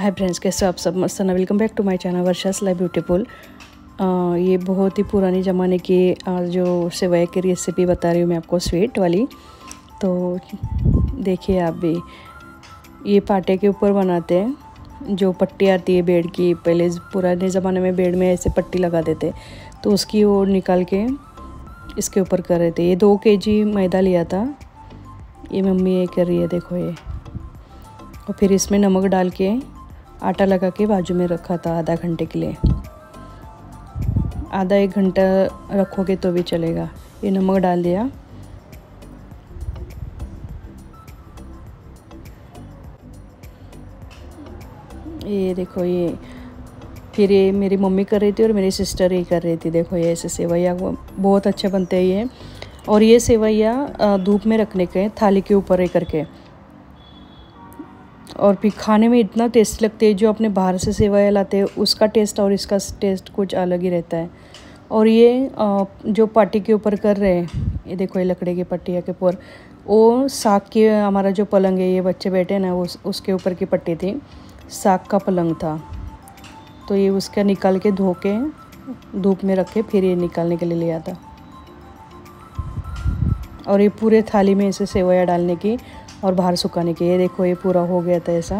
Hi friends, कैसे आप सब? मस्त ना। Welcome back to my channel Varsha's life beautiful. ये बहुत ही पुरानी ज़माने की जो सेवई की रेसिपी बता रही हूँ मैं आपको, स्वीट वाली। तो देखिए आप भी, ये पाटे के ऊपर बनाते हैं। जो पट्टी आती है बेड की, पहले पुराने ज़माने में बेड में ऐसे पट्टी लगा देते, तो उसकी ओर निकाल के इसके ऊपर कर रहे थे। ये 2 kg मैदा लिया था, ये मम्मी ये कर रही है, देखो ये। और फिर इसमें नमक डाल के आटा लगा के बाजू में रखा था आधा घंटे के लिए। आधा 1 घंटा रखोगे तो भी चलेगा। ये नमक डाल दिया। ये देखो ये, फिर ये मेरी मम्मी कर रही थी और मेरी सिस्टर ही कर रही थी। देखो ये ऐसे सेवैया बहुत अच्छे बनते हैं ये। और ये सेवैया धूप में रखने के, थाली के ऊपर ही करके, और फिर खाने में इतना टेस्टी लगते हैं। जो अपने बाहर से सेवैया लाते हैं उसका टेस्ट और इसका टेस्ट कुछ अलग ही रहता है। और ये जो पार्टी के ऊपर कर रहे हैं, ये देखो ये लकड़ी की पट्टिया के ऊपर, वो साग के, हमारा जो पलंग है, ये बच्चे बैठे ना, वो उसके ऊपर की पट्टी थी, साग का पलंग था। तो ये उसका निकाल के धो के धूप में रखे, फिर ये निकालने के लिए लिया था। और ये पूरे थाली में ऐसे सेवैया डालने की और बाहर सुखाने की। ये देखो ये पूरा हो गया था ऐसा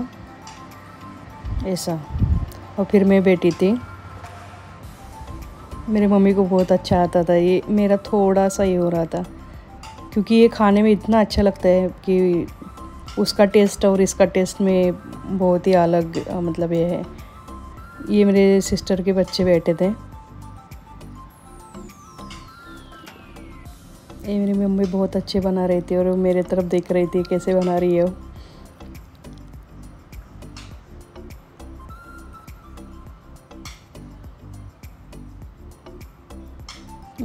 ऐसा। और फिर मैं बैठी थी, मेरी मम्मी को बहुत अच्छा आता था। ये मेरा थोड़ा सा ही हो रहा था, क्योंकि ये खाने में इतना अच्छा लगता है कि उसका टेस्ट और इसका टेस्ट में बहुत ही अलग मतलब ये है। ये मेरे सिस्टर के बच्चे बैठे थे। ये मेरी मम्मी बहुत अच्छे बना रही थी और वो मेरे तरफ देख रही थी कैसे बना रही है वो।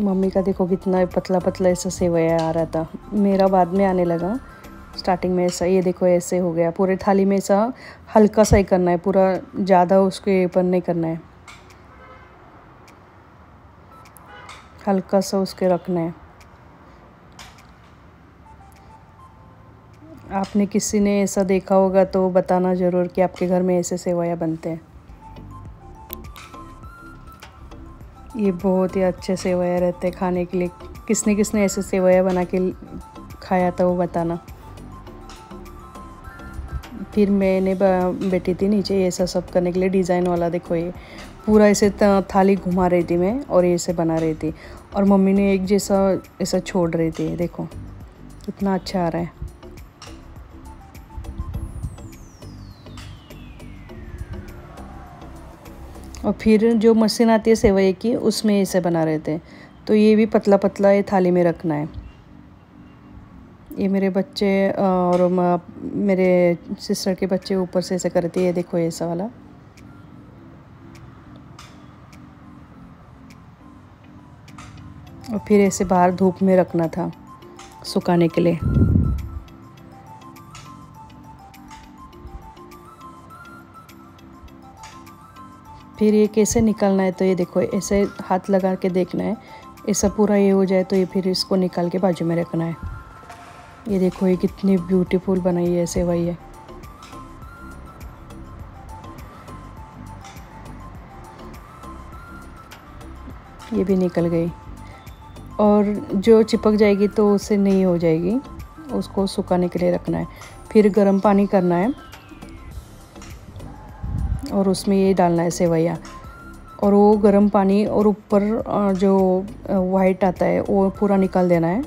मम्मी का देखो कितना पतला पतला ऐसा सेवैया आ रहा था। मेरा बाद में आने लगा, स्टार्टिंग में ऐसा। ये देखो ऐसे हो गया पूरे थाली में। ऐसा हल्का सा ही करना है, पूरा ज़्यादा उसके ऊपर नहीं करना है, हल्का सा उसके रखना है। आपने किसी ने ऐसा देखा होगा तो बताना ज़रूर कि आपके घर में ऐसे सेवैया बनते हैं। ये बहुत ही अच्छे सेवैया रहते हैं खाने के लिए। किसने किसने ऐसे सेवैया बना के खाया था वो बताना। फिर मैंने बैठी थी नीचे ये सब करने के लिए, डिज़ाइन वाला। देखो ये पूरा ऐसे थाली घुमा रही थी मैं और ये ऐसे बना रही थी, और मम्मी ने एक जैसा ऐसा छोड़ रही थी। देखो कितना अच्छा आ रहा है। और फिर जो मशीन आती है सेवई की, उसमें ऐसे बना रहे थे। तो ये भी पतला पतला ये थाली में रखना है। ये मेरे बच्चे और मेरे सिस्टर के बच्चे ऊपर से ऐसे करते हैं। ये देखो ऐसा वाला। और फिर ऐसे बाहर धूप में रखना था सुखाने के लिए। फिर ये कैसे निकालना है, तो ये देखो ऐसे हाथ लगा के देखना है। ऐसा पूरा ये हो जाए तो ये फिर इसको निकाल के बाजू में रखना है। ये देखो ये कितनी ब्यूटीफुल बनाई है सेवई है। ये भी निकल गई, और जो चिपक जाएगी तो उससे नहीं हो जाएगी, उसको सुखाने के लिए रखना है। फिर गर्म पानी करना है और उसमें ये डालना है सेवैया, और वो गर्म पानी और ऊपर जो वाइट आता है वो पूरा निकाल देना है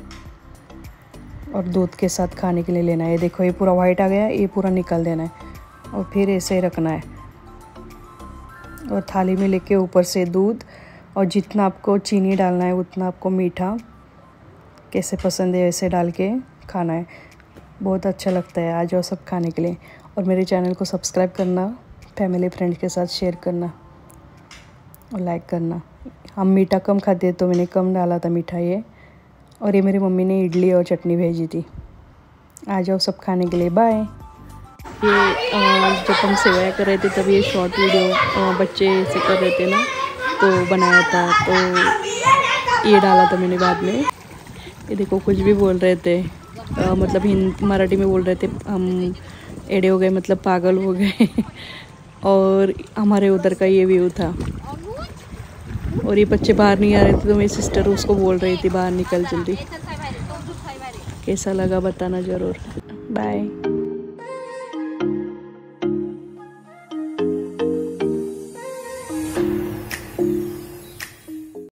और दूध के साथ खाने के लिए लेना है। ये देखो ये पूरा वाइट आ गया, ये पूरा निकाल देना है और फिर ऐसे रखना है। और थाली में लेके ऊपर से दूध, और जितना आपको चीनी डालना है उतना आपको मीठा कैसे पसंद है वैसे डाल के खाना है। बहुत अच्छा लगता है। आ जाओ सब खाने के लिए। और मेरे चैनल को सब्सक्राइब करना, फैमिली फ्रेंड के साथ शेयर करना और लाइक करना। हम मीठा कम खाते हैं तो मैंने कम डाला था मीठा ये। और ये मेरी मम्मी ने इडली और चटनी भेजी थी। आ जाओ सब खाने के लिए। बाय। ये जब हम सेवैया कर रहे थे तब ये शॉर्ट वीडियो बच्चे ऐसे कर रहे थे ना, तो बनाया था, तो ये डाला था मैंने बाद में। ये देखो कुछ भी बोल रहे थे, मतलब मराठी में बोल रहे थे हम एड़े हो गए, मतलब पागल हो गए। और हमारे उधर का ये व्यू था। और ये बच्चे बाहर नहीं आ रहे थे तो मेरी सिस्टर उसको बोल रही थी बाहर निकल जल्दी। कैसा लगा बताना ज़रूर। बाय।